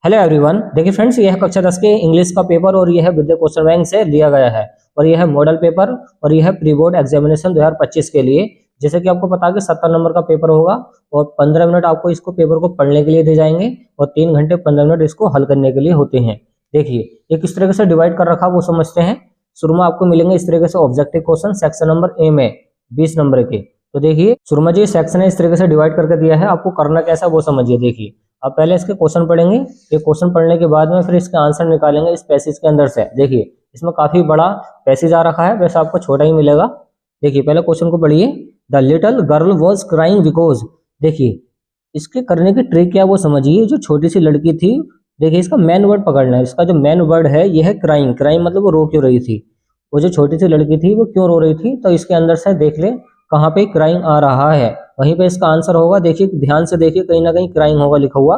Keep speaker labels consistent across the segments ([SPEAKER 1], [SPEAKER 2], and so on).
[SPEAKER 1] Hello everyone. देखिए friends, यह है कक्षा 10 के इंग्लिश का पेपर और यह है विद्या क्वेश्चन बैंक से लिया गया है और यह है मॉडल पेपर और यह है प्री बोर्ड एग्जामिनेशन 2025 के लिए। जैसे कि आपको पता है कि 70 नंबर का पेपर होगा और 15 मिनट आपको इसको पेपर को पढ़ने के लिए दिए जाएंगे और 3 घंटे 15 मिनट इसको हल करने के लिए होते हैं। देखिए ये किस तरीके से डिवाइड कर रखा वो समझते हैं। शुरू में आपको मिलेंगे इस तरीके से objective question section number A में 20 नंबर के। तो देखिए शुरू में जो सेक्शन है इस तरीके से डिवाइड करके दिया है, आपको करना कैसा वो समझिए। देखिए आप पहले इसके क्वेश्चन पढ़ेंगे, ये क्वेश्चन पढ़ने के बाद में फिर इसके आंसर निकालेंगे इस पैसेज के अंदर से। देखिए इसमें काफी बड़ा पैसेज आ रखा है, वैसे आपको छोटा ही मिलेगा। देखिए पहले क्वेश्चन को पढ़िए। The little girl was crying because. देखिए इसके करने की ट्रिक क्या वो समझिए। जो छोटी सी लड़की थी, देखिए इसका मेन वर्ड पकड़ना है। इसका जो मेन वर्ड है यह है क्राइंग। क्राइंग मतलब वो रो क्यों रही थी, वो जो छोटी सी लड़की थी वो क्यों रो रही थी। तो इसके अंदर से देख ले कहाँ पे क्राइंग आ रहा है, वहीं पे इसका आंसर होगा। देखिए ध्यान से देखिए, कहीं ना कहीं क्राइंग होगा लिखा हुआ।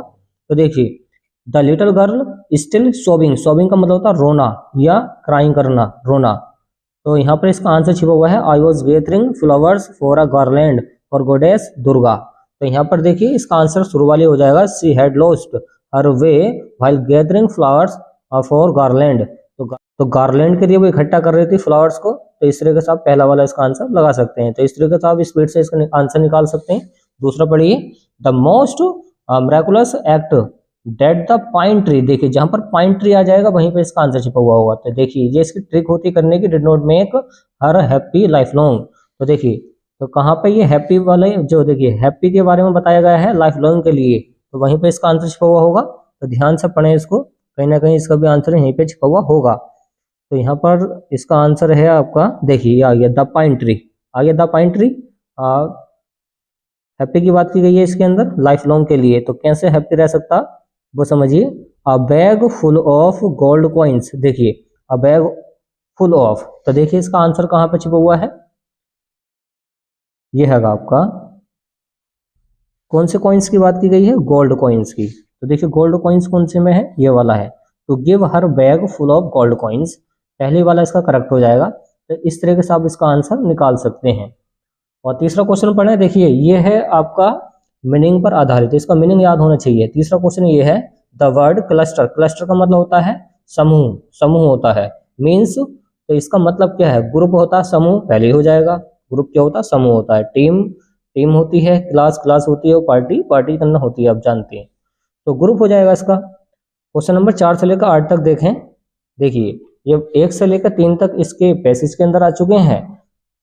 [SPEAKER 1] तो देखिए द लिटिल गर्ल स्टिल सोबिंग। सोबिंग का मतलब होता है रोना या क्राइंग करना, रोना। तो यहाँ पर इसका आंसर छिपा हुआ है I was gathering flowers for a garland for goddess Durga. तो यहाँ पर देखिए इसका आंसर शुरू वाले हो जाएगा she had lost her way while gathering flowers for garland. तो गार्लैंड के लिए वो इकट्ठा कर रही थी फ्लावर्स को। तो इस तरीके से आप पहला वाला इसका आंसर लगा सकते हैं। तो इस तरीके से आप स्पीड से इसका आंसर निकाल सकते हैं। दूसरा पढ़िए। The most miraculous act that the pine tree. देखिए जहां पर पाइन ट्री आ जाएगा वहीं पे इसका आंसर छिपा हुआ होगा। तो देखिए ये इसकी ट्रिक होती है करने की, did not make her happy life long. तो देखिए तो कहाँ पे ये हैप्पी वाले, जो देखिए हैप्पी के बारे में बताया गया है लाइफ लॉन्ग के लिए, तो वहीं पे इसका आंसर छिपा हुआ होगा। तो ध्यान से पढ़ें इसको, कहीं ना कहीं इसका भी आंसर यहीं पे छिपा हुआ होगा। तो यहाँ पर इसका आंसर है आपका, देखिए आ गया द पाइन ट्री। आ गया द पाइन ट्री। हैप्पी की बात की गई है इसके अंदर लाइफ लॉन्ग के लिए, तो कैसे हैप्पी रह सकता वो समझिए। अ bag full of gold coins. देखिए अ बैग फुल ऑफ, तो देखिए इसका आंसर कहाँ पे छिपा हुआ है। ये है आपका, कौन से कॉइन्स की बात की गई है, गोल्ड कॉइन्स की। तो देखिए गोल्ड कॉइन्स कौन से में है, ये वाला है। तो give her bag full of gold coins, पहले वाला इसका करेक्ट हो जाएगा। तो इस तरीके से आप इसका आंसर निकाल सकते हैं। और तीसरा क्वेश्चन पढ़े। देखिए ये है आपका मीनिंग पर आधारित, तो इसका मीनिंग याद होना चाहिए। तीसरा क्वेश्चन ये है द वर्ड क्लस्टर। क्लस्टर का मतलब होता है समूह, समूह होता है मीन्स। तो इसका मतलब क्या है, ग्रुप होता है, समूह पहले हो जाएगा। ग्रुप क्या होता है, समूह होता है। टीम, टीम होती है। क्लास, क्लास होती है। पार्टी, पार्टी करना होती है, आप जानते हैं। तो ग्रुप हो जाएगा इसका। क्वेश्चन नंबर 4 से लेकर 8 तक देखें। देखिए ये 1 से लेकर 3 तक इसके पैसेज के अंदर आ चुके हैं।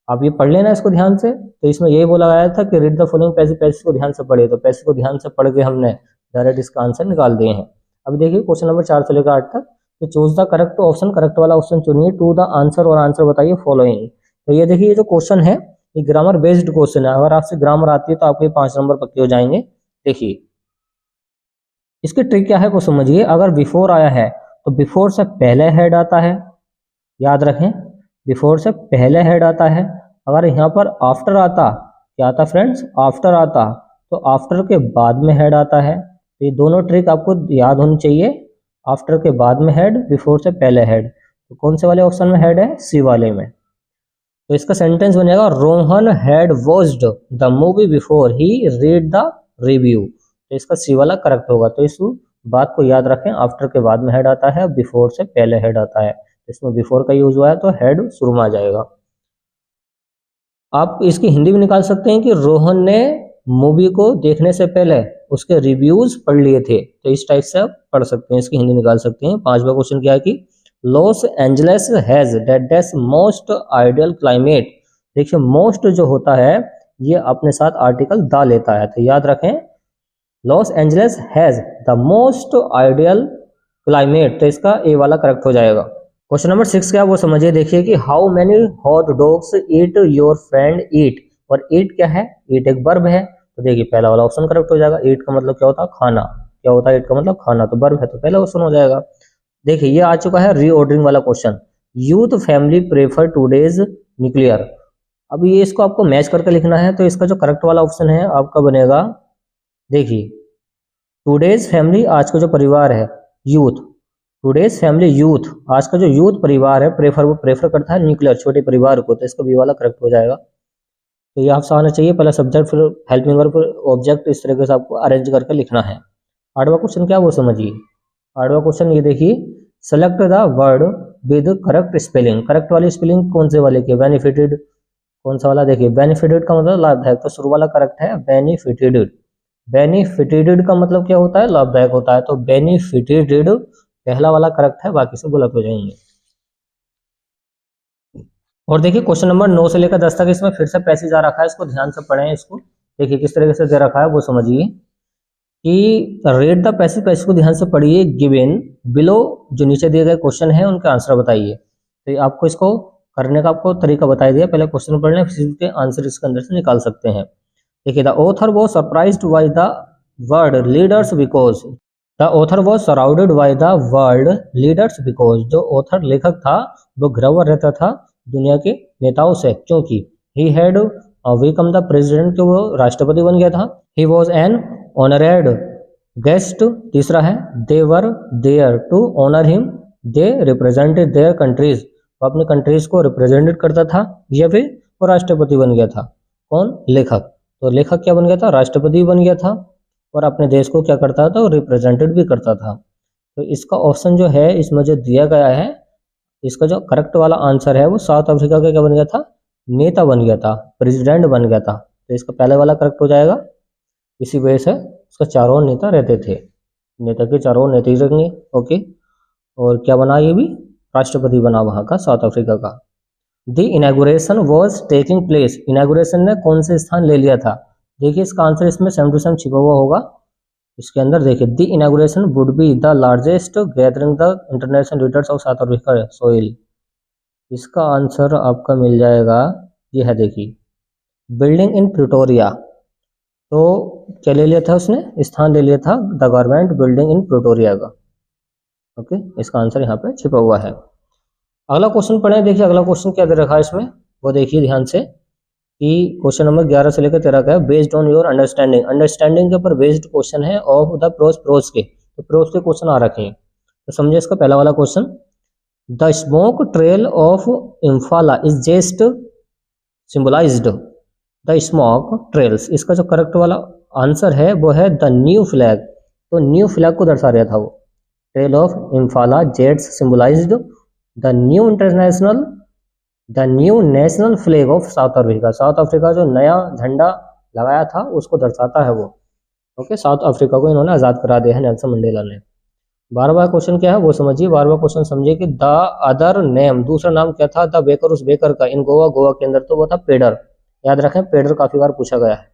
[SPEAKER 1] आप ये पढ़ लेना इसको ध्यान से। तो इसमें यही बोला गया था कि read the following passage, passage को ध्यान से पढ़े। तो पैसेज को ध्यान से पढ़ के हमने डायरेक्ट इसका आंसर निकाल दिए हैं। अब देखिए क्वेश्चन नंबर 4 से लेकर 8 तक। तो choose the correct option, correct वाला ऑप्शन चुनिए टू द आंसर, और आंसर बताइए फॉलोइंग। तो ये देखिए ये जो क्वेश्चन है ये ग्रामर बेस्ड क्वेश्चन है। अगर आपसे ग्रामर आती है तो आपके 5 नंबर पक्के हो जाएंगे। देखिए इसकी ट्रिक क्या है वो समझिए। अगर बिफोर आया है तो बिफोर से पहले हेड आता है, याद रखें बिफोर से पहले हेड आता है। अगर यहाँ पर आफ्टर आता, क्या आता फ्रेंड्स, आफ्टर आता, तो आफ्टर के बाद में हेड आता है। तो ये दोनों ट्रिक आपको याद होनी चाहिए। आफ्टर के बाद में हेड, बिफोर से पहले हेड। तो कौन से वाले ऑप्शन में हेड है, सी वाले में। तो इसका सेंटेंस बनेगा Rohan had watched the movie before he read the review. तो इसका सी वाला करेक्ट होगा। तो इस बात को याद रखें, आफ्टर के बाद में हेड आता है, बिफोर से पहले हेड आता है। इसमें बिफोर का यूज हुआ है तो हेड शुरू में आ जाएगा। आप इसकी हिंदी भी निकाल सकते हैं कि रोहन ने मूवी को देखने से पहले उसके रिव्यूज पढ़ लिए थे। तो इस टाइप से आप पढ़ सकते हैं, इसकी हिंदी निकाल सकते हैं। 5वां क्वेश्चन क्या है कि Los Angeles has that most ideal climate. देखिए मोस्ट जो होता है ये अपने साथ आर्टिकल दा लेता है। तो याद रखें Los Angeles has the most ideal climate. तो इसका ए वाला करेक्ट हो जाएगा। क्वेश्चन नंबर 6 क्या वो समझिए। देखिए कि how many hot dogs eat your friend eat. और ईट क्या है, ईट एक वर्ब है। तो देखिए पहला वाला ऑप्शन करेक्ट हो जाएगा। ईट का मतलब क्या होता है, खाना। क्या होता है ईट का मतलब, खाना। तो वर्ब है तो पहला ऑप्शन हो जाएगा। देखिए ये आ चुका है रीऑर्डरिंग वाला question. Youth family prefer today's nuclear. अब ये इसको आपको मैच करके लिखना है। तो इसका जो करेक्ट वाला ऑप्शन है आपका बनेगा, देखिए टूडेज फैमिली, आज का जो परिवार है यूथ, टूडेज फैमिली यूथ, आज का जो यूथ परिवार है प्रेफर, वो प्रेफर करता है न्यूक्लियर, छोटे परिवार को। तो इसका बी वाला करेक्ट हो जाएगा। तो ये आपसे आना चाहिए, पहला सब्जेक्ट फिर हेल्पिंग वर्ब फिर ऑब्जेक्ट, इस तरीके से आपको अरेंज करके लिखना है। 8वां क्वेश्चन क्या वो समझिए। 8वां क्वेश्चन ये देखिए, select the word with correct spelling. Correct वाली स्पेलिंग कौन से वाले की? बेनिफिटेड। कौन सा वाला? देखिए बेनिफिटेड का मतलब लाभदायक, तो शुरू वाला करेक्ट है बेनिफिटेड। बेनिफिटेड का मतलब क्या होता है? लाभदायक होता है, तो बेनिफिटेड पहला वाला करेक्ट है, बाकी सब गलत हो जाएंगे। और देखिए क्वेश्चन नंबर 9 से लेकर 10 तक इसमें फिर से पैसेज आ रखा है, इसको ध्यान से पढ़ें। इसको देखिए किस तरीके से दे रखा है वो समझिए कि रेड द पैसेज। पैसेज को ध्यान से पढ़िए। गिवन बिलो, जो नीचे दिए गए क्वेश्चन है उनके आंसर बताइए। तो आपको इसको करने का आपको तरीका बता दिया, पहले क्वेश्चन पढ़ लें फिर इसके आंसर इसके अंदर से निकाल सकते हैं। देखिए, the author was surprised by the world leaders because. The author was surrounded by the world leaders because. जो ऑथर लेखक था वो घिरा हुआ रहता था दुनिया के नेताओं से, क्योंकि he had become the president, कि वो राष्ट्रपति बन गया था। He was an honoured guest. तीसरा है they were there to honour him, they represented their countries. वो अपने कंट्रीज को रिप्रेजेंटेड करता था, या फिर वो राष्ट्रपति बन गया था। कौन? लेखक। तो लेखक क्या बन गया था? राष्ट्रपति बन गया था, और अपने देश को क्या करता था? रिप्रेजेंटेड भी करता था। तो इसका ऑप्शन जो है इसमें जो दिया गया है, इसका जो करेक्ट वाला आंसर है वो साउथ अफ्रीका का क्या बन गया था? नेता बन गया था, प्रेसिडेंट बन गया था। तो इसका पहले वाला करेक्ट हो जाएगा। इसी वजह से उसका चारों नेता रहते थे, नेता के चारों नेता ही रहेंगे। ओके, और क्या बना? ये भी राष्ट्रपति बना वहां का, साउथ अफ्रीका का। The inauguration was taking place. Inauguration ने कौन से स्थान ले लिया था? देखिए इसका आंसर इसमें सेम टू सेम छिपा हुआ होगा इसके अंदर। देखिए, the inauguration would be the largest gathering the international leaders of South Africa soil. इसका आंसर आपका मिल जाएगा, ये है देखिए, बिल्डिंग इन प्रिटोरिया। तो क्या ले लिया था उसने? स्थान ले लिया था the government building in Pretoria का। ओके, इसका आंसर यहाँ पे छिपा हुआ है। अगला क्वेश्चन पढ़ें। देखिए अगला क्वेश्चन क्या दे रखा है इसमें, वो देखिए ध्यान से कि क्वेश्चन नंबर 11 से लेकर 13 का है। Based on your understanding. Understanding के ऊपर बेस्ड क्वेश्चन है ऑफ द प्रोज के। तो प्रोज के क्वेश्चन आ रखे हैं, तो समझे इसका पहला वाला question. The smoke trail of Impala is just symbolized. The smoke trails, इसका जो करेक्ट वाला आंसर है वो है द न्यू फ्लैग। तो न्यू फ्लैग को दर्शा रहा था वो। Trail of Impala jets symbolized the new national flag of South Africa. South Africa जो नया झंडा लगाया था उसको दर्शाता है वो। ओके, साउथ अफ्रीका को इन्होंने आज़ाद करा दिया है नेल्सन मंडेला ने। 12वां क्वेश्चन क्या है वो समझिए। 12वां क्वेश्चन समझिए कि द अदर नेम, दूसरा नाम क्या था द बेकर, उस बेकर का, इन गोवा, गोवा के अंदर, तो वो था पेडर। याद रखें, पेडर काफी बार पूछा गया है।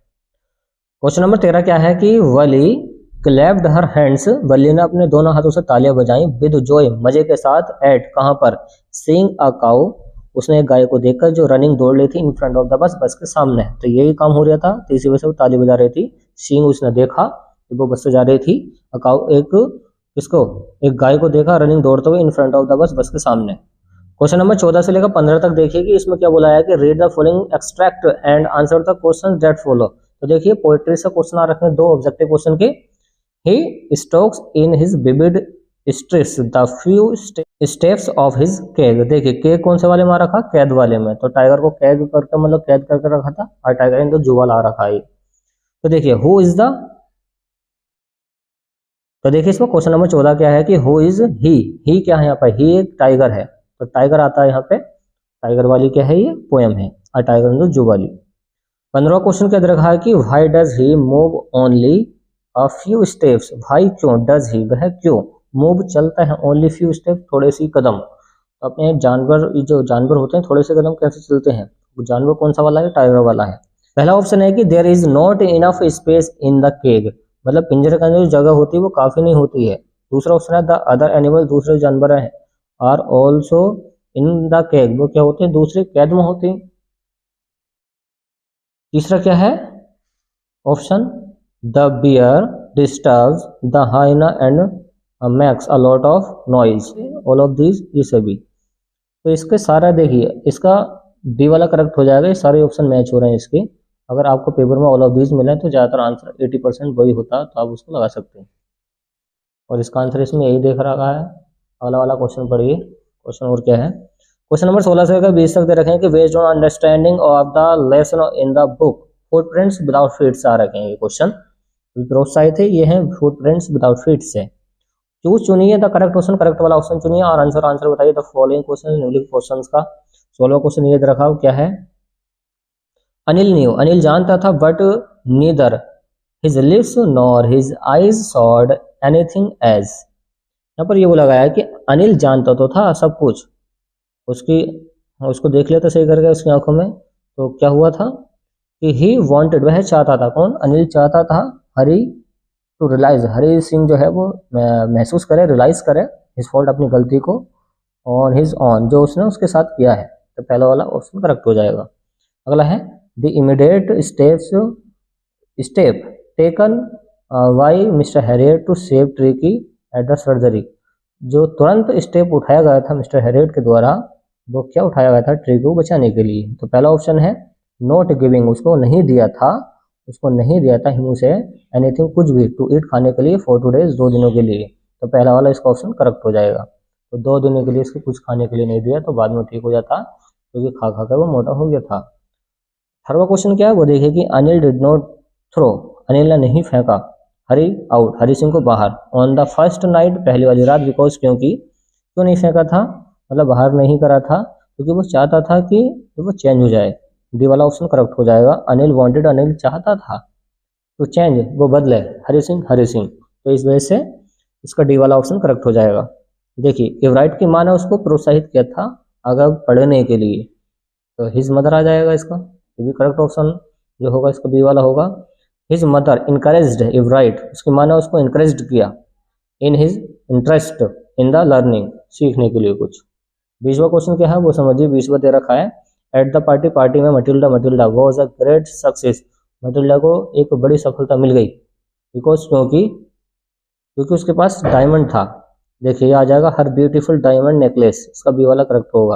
[SPEAKER 1] क्वेश्चन नंबर 13 क्या है कि वली क्लैप्ड हर हैंड्स। वली ने अपने दोनों हाथों से तालियां बजाई विद जॉय, मजे के साथ, एट, कहां पर? सीइंग अ काउ, उसने एक गाय को देखकर जो रनिंग दौड़ रही थी in front of the bus, बस के सामने। तो यही काम हो रहा था, तो इसी वजह से वो ताली बजा रही थी। सीइंग, उसने देखा कि वो बस से जा रही थी। अ काउ, एक गाय को देखा रनिंग दौड़ते हुए in front of the bus, बस के सामने। क्वेश्चन नंबर 14 से लेकर 15 तक देखिए कि इसमें क्या बोला है कि read the following extract and answer the question that follow. तो देखिए पोएट्री से क्वेश्चन आ रखे हैं, दो ऑब्जेक्टिव क्वेश्चन के। He stocks in his vivid stress the few steps of his keg. देखिए केग कौन से वाले में आ रखा? कैद वाले में। तो टाइगर को कैद करके मतलब कैद करके रखा था, और टाइगर इन तो जुआ ला रखा है। तो देखिए हु इज द, तो देखिए इसमें क्वेश्चन नंबर 14 क्या है कि हु इज ही क्या है यहाँ पर? ही एक टाइगर है, तो टाइगर आता है यहाँ पे। टाइगर वाली क्या है? ये पोएम है, और टाइगर इन जू वाली। 15वां क्वेश्चन क्या दे रखा है कि why does he move only a few steps. भाई क्यों? डज ही, वह क्यों मूव चलता है, ओनली फ्यू स्टेप, थोड़े सी कदम। तो अपने जानवर, जो जानवर होते हैं थोड़े से कदम कैसे चलते हैं? वो जानवर कौन सा वाला है? टाइगर वाला है। पहला ऑप्शन है कि there is not enough space in the cage, मतलब पिंजरे के अंदर जो जगह होती है वो काफी नहीं होती है। दूसरा ऑप्शन है द अदर एनिमल, दूसरे जानवर हैं, are also in the cage, वो क्या होते हैं? दूसरे कैद में होते हैं। तीसरा क्या है option? The bear disturbs the hyena and makes a lot of noise, all of these, ये सभी। तो इसके सारा देखिए, इसका डी वाला करेक्ट हो जाएगा। ये सारे ऑप्शन मैच हो रहे हैं इसके। अगर आपको पेपर में ऑल ऑफ दीज मिले तो ज़्यादातर आंसर 80% वही होता, तो आप उसको लगा सकते हैं। और इसका आंसर इसमें यही देख रहा है। अगला वाला क्वेश्चन पढ़िए। क्वेश्चन और क्या है? क्वेश्चन नंबर 16 से लेकर 20 तक दे रखे हैं कि based on understanding of the lesson in the book footprints without feets आ रखे हैं। ये क्वेश्चन प्रोत्साहित है, ये है फुटप्रिंट्स विदाउट फीट्स है। चूज चुनिए द करेक्ट ऑप्शन, करेक्ट वाला ऑप्शन चुनिए और आंसर बताइए द फॉलोइंग क्वेश्चन, निम्नलिखित क्वेश्चंस का 16वां क्वेश्चन ये दे रखा हो क्या है। अनिल न्यू, अनिल जानता था but neither his lips nor his eyes said anything as. यहाँ पर ये बोला गया है कि अनिल जानता तो था सब कुछ, उसकी उसको देख लेता सही करके उसकी आंखों में, तो क्या हुआ था कि ही वांटेड, वह चाहता था, कौन, अनिल चाहता था, hurry to realise, Hari Singh जो है वो महसूस करे, रियलाइज करे हिज फॉल्ट, अपनी गलती को, ऑन हिज ऑन, जो उसने उसके साथ किया है। तो पहला वाला ऑप्शन करेक्ट हो जाएगा। अगला है the immediate step taken by Mister Harriet to save Tricky at the surgery. जो तुरंत स्टेप उठाया गया था मिस्टर हैरियट के द्वारा, वो क्या उठाया गया था, ट्रिकी को बचाने के लिए। तो पहला ऑप्शन है नॉट गिविंग, उसको नहीं दिया था, उसको नहीं दिया था हिमू से एनीथिंग, कुछ भी, टू ईट, खाने के लिए, फॉर 2 डेज, 2 दिनों के लिए। तो पहला वाला इसका ऑप्शन करेक्ट हो जाएगा। तो 2 दिनों के लिए इसको कुछ खाने के लिए नहीं दिया, तो बाद में ठीक हो जाता, क्योंकि खा खा कर वो मोटा हो गया था। थर्ड क्वेश्चन क्या है वो देखिए कि Anil did not throw, Anil ने नहीं फेंका हरी आउट, हरी सिंह को बाहर, ऑन द फर्स्ट नाइट, पहली वाली रात, बिकॉज, क्योंकि, क्यों नहीं फेंका था, मतलब बाहर नहीं करा था, क्योंकि वो चाहता था कि वो चेंज हो जाए। डी वाला ऑप्शन करेक्ट हो जाएगा। अनिल वांटेड, अनिल चाहता था तो चेंज, वो बदले, हरी सिंह, हरी सिंह, तो इस वजह से इसका डी वाला ऑप्शन करेक्ट हो जाएगा। देखिए एवराइट की माँ ने उसको प्रोत्साहित किया था आगे पढ़ने के लिए, तो हिज मदर आ जाएगा इसका, ये भी करेक्ट ऑप्शन जो होगा इसका बी वाला होगा। हिज मदर इनकरेज्ड एवराइट, उसकी माँ ने उसको इनकरेज्ड किया, in his interest in the learning, सीखने के लिए कुछ। 20वां क्वेश्चन क्या है वो समझिए, 20वां दे रखा है एट द पार्टी, पार्टी में Matilda, Matilda was a great success, Matilda को एक बड़ी सफलता मिल गई, बिकॉज, क्योंकि उसके पास डायमंड था। देखिए ये आ जाएगा हर ब्यूटीफुल डायमंड नेकलेस, इसका बी वाला करेक्ट होगा,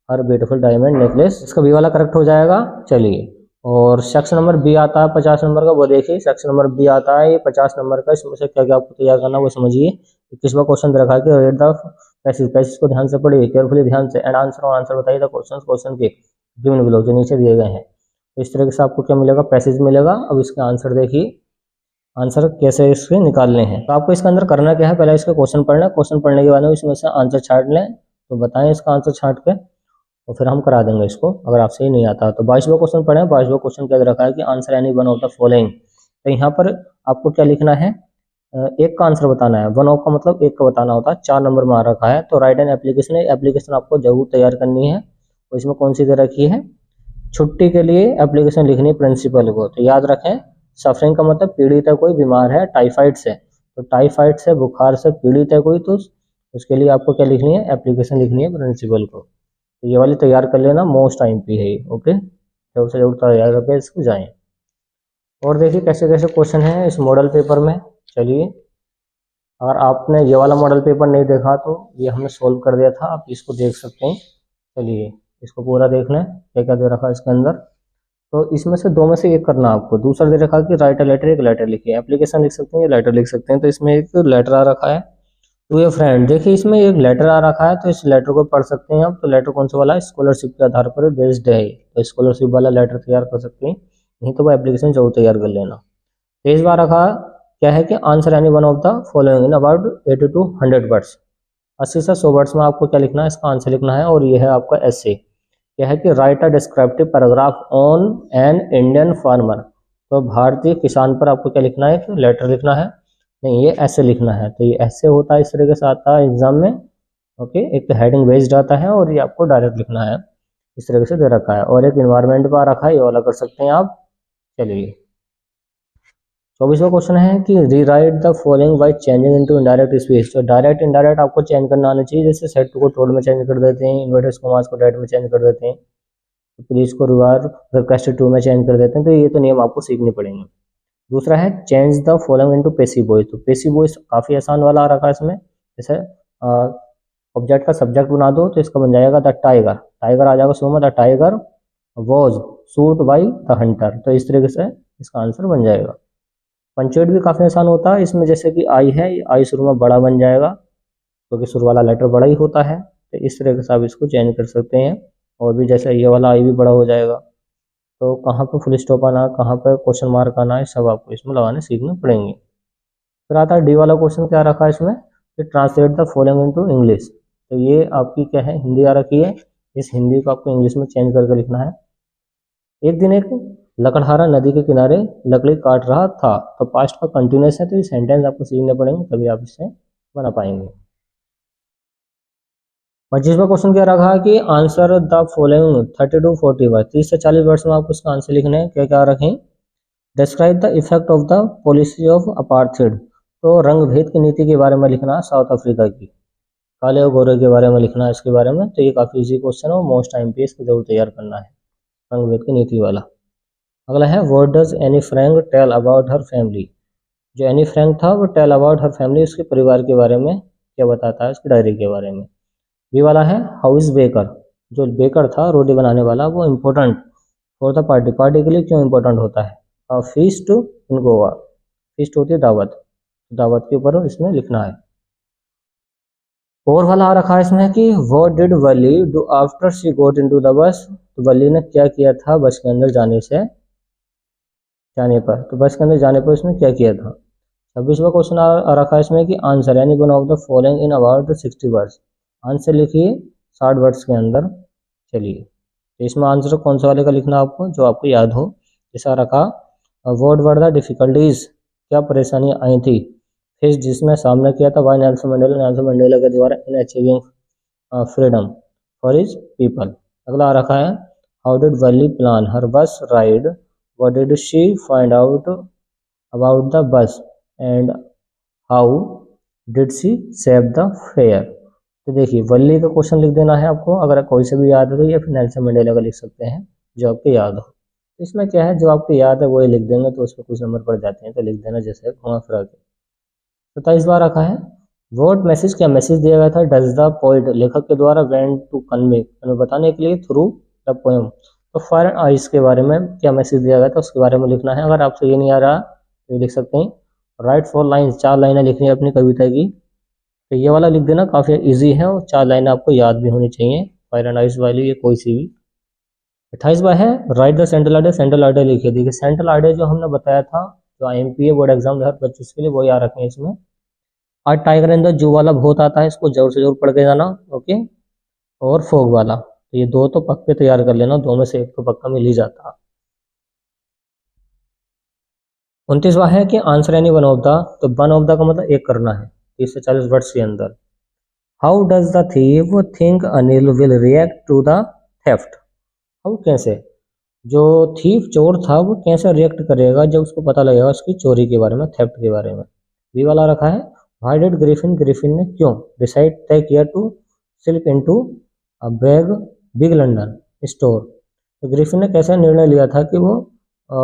[SPEAKER 1] हर ब्यूटीफुल डायमंड नेकलेस, इसका बी वाला करेक्ट हो जाएगा। चलिए, और सेक्शन नंबर बी आता है 50 नंबर का, वो देखिए सेक्शन नंबर बी आता है 50 नंबर का, इसमें से क्या क्या आपको तैयार करना वो समझिए। 21वां क्वेश्चन दे रखा है कि रीड द पैसेज, पैसेज को ध्यान से पढ़िए, केयरफुली ध्यान से, एंड आंसर, और आंसर बताइए द क्वेश्चन, क्वेश्चन के गिवन बिलो, जो नीचे दिए गए हैं। तो इस तरीके से आपको क्या मिलेगा, पैसेज मिलेगा। अब इसके आंसर देखिए, आंसर कैसे इसके निकालने हैं। तो आपको इसके अंदर करना क्या है, पहले इसके क्वेश्चन पढ़ना, क्वेश्चन पढ़ने के बाद में इसमें से आंसर छांट लें, तो बताएं इसका आंसर छांट के, तो फिर हम करा देंगे इसको, अगर आपसे ही नहीं आता। तो 22वां क्वेश्चन पढ़ें। 22वां क्वेश्चन क्या रखा है कि answer any one of the following. तो यहाँ पर आपको क्या लिखना है, एक का आंसर बताना है, वन ऑफ का मतलब एक का बताना होता है, 4 नंबर में आ रखा है। तो राइट एन एप्लीकेशन, एप्लीकेशन आपको जरूर तैयार करनी है। तो इसमें कौन सी दे रखी है, छुट्टी के लिए एप्लीकेशन लिखनी प्रिंसिपल को। तो याद रखें, सफरिंग का मतलब पीड़ित है कोई, बीमार है, टाइफाइड से, तो टाइफाइड से, बुखार से पीड़ित है कोई, तो उसके लिए आपको क्या लिखनी है, एप्लीकेशन लिखनी है प्रिंसिपल को। तो ये वाली तैयार कर लेना, मोस्ट IMP है ये। ओके, जरूर से जरूर तैयार करके इसको जाएं। और देखिए कैसे कैसे क्वेश्चन है इस मॉडल पेपर में। चलिए, अगर आपने ये वाला मॉडल पेपर नहीं देखा तो ये हमने सोल्व कर दिया था, आप इसको देख सकते हैं। चलिए इसको पूरा देख लें, क्या क्या दे रखा है इसके अंदर। तो इसमें से 2 में से एक करना आपको। दूसरा दे रखा है कि राइट अ लेटर, एक लेटर लिखिए, एप्लीकेशन लिख सकते हैं या लेटर लिख सकते हैं। तो इसमें एक लेटर आ रखा है टू ए फ्रेंड। देखिए इसमें एक लेटर आ रखा है, तो इस लेटर को पढ़ सकते हैं आप। तो लेटर कौन सा वाला है, स्कॉलरशिप के आधार पर बेस्ड है, तो स्कॉलरशिप वाला लेटर तैयार कर सकते हैं, नहीं तो वो एप्लीकेशन जरूर तैयार कर लेना। 23 बार रखा क्या है कि answer any one of the following in about 80 to 100 words, 80 से 100 वर्ड्स में आपको क्या लिखना है, इसका आंसर लिखना है। और ये है आपका एसे, क्या है कि right a descriptive paragraph on an Indian farmer. तो भारतीय किसान पर आपको क्या लिखना है, कि लेटर लिखना है, नहीं ये ऐसे लिखना है। तो ये ऐसे होता है, इस तरीके से आता है एग्जाम में। ओके, एक तो हेडिंग बेस्ड आता है और ये आपको डायरेक्ट लिखना है, इस तरीके से दे रखा है। और एक इन्वायरमेंट पर रखा है, ये वाला कर सकते हैं आप। चलिए 24वां क्वेश्चन है कि rewrite the following by changing into indirect speech. तो डायरेक्ट इनडायरेक्ट आपको चेंज करना आना चाहिए, जैसे सेट टू को टोल्ड में चेंज कर देते हैं, इन्वर्टेड कॉमास को डेट में चेंज कर देते हैं, प्लीज को रिवार रिक्वेस्टेड टू में चेंज कर देते हैं। तो ये तो नियम आपको सीखने पड़ेंगे। दूसरा है change the following into passive voice. तो पेसिव वॉइस काफ़ी आसान वाला आ रखा है इसमें, जैसे ऑब्जेक्ट का सब्जेक्ट बना दो तो इसका बन जाएगा द टाइगर, टाइगर आ जाएगा शुरू में, the tiger was shoot by the Hunter. तो इस तरीके से इसका आंसर बन जाएगा। पंचुएट भी काफ़ी आसान होता है इसमें, जैसे कि आई है, आई शुरू में बड़ा बन जाएगा क्योंकि शुरू वाला लेटर बड़ा ही होता है। तो इस तरीके से आप इसको चेंज कर सकते हैं। और भी जैसे ये वाला आई भी बड़ा हो जाएगा, तो कहाँ पे फुल स्टॉप आना, कहाँ पे क्वेश्चन मार्क आना है, सब आपको इसमें लगाने सीखने पड़ेंगे। फिर आता है डी वाला क्वेश्चन, क्या रखा है इसमें, कि translate the following into English. तो ये आपकी क्या है, हिंदी आ रखी है, इस हिंदी को आपको इंग्लिश में चेंज करके लिखना है। एक दिन एक लकड़हारा नदी के किनारे लकड़ी काट रहा था। तो पास्ट का कंटिन्यूस है, तो ये सेंटेंस आपको सीखने पड़ेंगे, तभी आप इसे बना पाएंगे। 25वां क्वेश्चन क्या रखा है कि answer the following 30 to 40 word, 30 से 40 वर्ड्स में आपको इसका आंसर लिखना है। क्या क्या रखें, describe the effect of the policy of apartheid. तो रंग भेद की नीति के बारे में लिखना है, साउथ अफ्रीका की, काले और गोरे के बारे में लिखना है इसके बारे में। तो ये काफ़ी इजी क्वेश्चन है और मोस्ट टाइम पे इसको जरूर तैयार करना है, रंग भेद की नीति वाला। अगला है what does Anne Frank tell about her family. जो एनी फ्रैंक था वो टेल अबाउट हर फैमिली, उसके परिवार के बारे में क्या बताता है, उसकी डायरी के बारे में। बी वाला है हाउ इज बेकर। जो बेकर था रोटी बनाने वाला, वो important for the party, party के लिए क्यों इम्पोर्टेंट होता है। अ फीस्ट इन गोवा, फीस्ट होती है दावत, दावत के ऊपर इसमें लिखना है। और वाला आ रखा है इसमें कि what did Valli do after she got into the bus. तो वली ने क्या किया था बस के अंदर जाने पर। तो बस के अंदर जाने पर इसमें क्या किया था। 26वां क्वेश्चन आ रखा है इसमें कि आंसर यानी one of the following in about 60 words. Answer लिखिए 60 वर्ड्स के अंदर। चलिए, तो इसमें आंसर कौन सा वाले का लिखना आपको, जो आपको याद हो। जैसा रखा व्हाट वर द डिफिकल्टीज, क्या परेशानियां आई थी, फेस जिसने सामना किया था by Nelson Mandela, Nelson Mandela के द्वारा in achieving freedom for his people. अगला आ रखा है how did Valli plan her bus ride, what did she find out about the bus and how did she save the fare. तो देखिए वल्ली का question लिख देना है आपको, अगर कोई से भी याद है तो, या फिर नेल्सन मंडेला का लिख सकते हैं जो आपको याद हो। तो इसमें क्या है, जो आपको याद है वही लिख देंगे, तो उसमें कुछ नंबर पड़ जाते हैं, तो लिख देना जैसे घुमा फिरा के। 27 बार रखा है वर्ड मैसेज, क्या मैसेज दिया गया था डज द पोइट, लेखक के द्वारा वेंट टू कन्वे, हमें बताने के लिए थ्रू द पोएम। तो फायर एंड आइस के बारे में क्या मैसेज दिया गया था उसके बारे में लिखना है। अगर आपसे ये नहीं आ रहा तो ये लिख सकते हैं राइट 4 लाइन्स, 4 लाइनें लिखनी है अपनी कविता की। तो ये वाला लिख देना, काफ़ी इजी है और 4 लाइनें आपको याद भी होनी चाहिए, फायर एंड आइस वाली, ये कोई सी भी। 28 बार है right the central idea, central idea लिखिए। देखिए सेंट्रल आइडिया जो हमने बताया था, जो IMPA बोर्ड एग्जाम 2025 के लिए, वो याद रखें इसमें। आज टाइगर इन द जू वाला बहुत आता है, इसको जरूर से जरूर पढ़ के जाना, ओके। और फोग वाला, तो ये दो तो पक्के तैयार कर लेना, दो में से एक तो पक्का मिल ही जाता। 29वां है कि answer any one of the, तो वन ऑफ द का मतलब एक करना है 30 से 40 वर्ड्स के अंदर। How does the thief think Anil will react to the theft. How कैसे, जो थीफ चोर था वो कैसे रिएक्ट करेगा जब उसको पता लगेगा उसकी चोरी के बारे में, थेफ्ट के बारे में। बी वाला रखा है व्हाई डिड ग्रिफिन, ग्रिफिन ने क्यों डिसाइड तय किया to slip into a bag big London store. तो ग्रिफिन ने कैसे निर्णय लिया था कि वो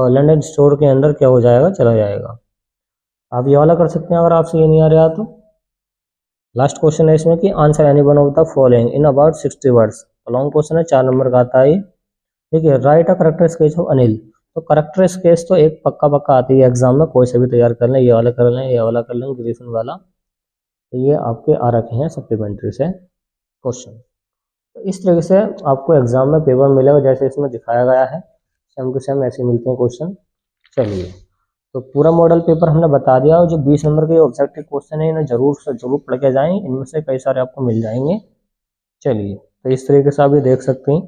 [SPEAKER 1] लंदन स्टोर के अंदर क्या हो जाएगा, चला जाएगा। आप ये वाला कर सकते हैं अगर आपसे ये नहीं आ रहा तो। लास्ट क्वेश्चन है इसमें कि answer any one of the following in about 60 words. Long question है, 4 नंबर का आता है। देखिए right a character sketch of Anil. तो करेक्टर स्केच तो एक पक्का पक्का आती है एग्जाम में, कोई से भी तैयार कर लें, ये वाला कर लें, ये वाला कर लें, ग्रिफिन वाला। तो ये आपके आ रखे हैं सप्लीमेंट्री से क्वेश्चन। तो इस तरीके से आपको एग्जाम में पेपर मिलेगा जैसे इसमें दिखाया गया है, सेम टू सेम ऐसे मिलते हैं क्वेश्चन। चलिए, तो पूरा मॉडल पेपर हमने बता दिया, और जो 20 नंबर के ऑब्जेक्टिव क्वेश्चन है इन्हें जरूर से जरूर पढ़ के जाएं, इनमें से कई सारे आपको मिल जाएंगे। चलिए, तो इस तरीके से आप ये देख सकते हैं।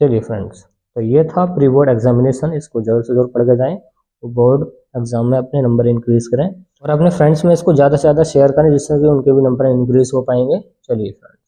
[SPEAKER 1] चलिए फ्रेंड्स, तो ये था प्री बोर्ड एग्जामिनेशन, इसको जरूर से जरूर पढ़ के जाएं, तो बोर्ड एग्जाम में अपने नंबर इंक्रीज करें, और अपने फ्रेंड्स में इसको ज़्यादा से ज़्यादा शेयर करें जिससे कि उनके भी नंबर इंक्रीज हो पाएंगे। चलिए फ्रेंड्स।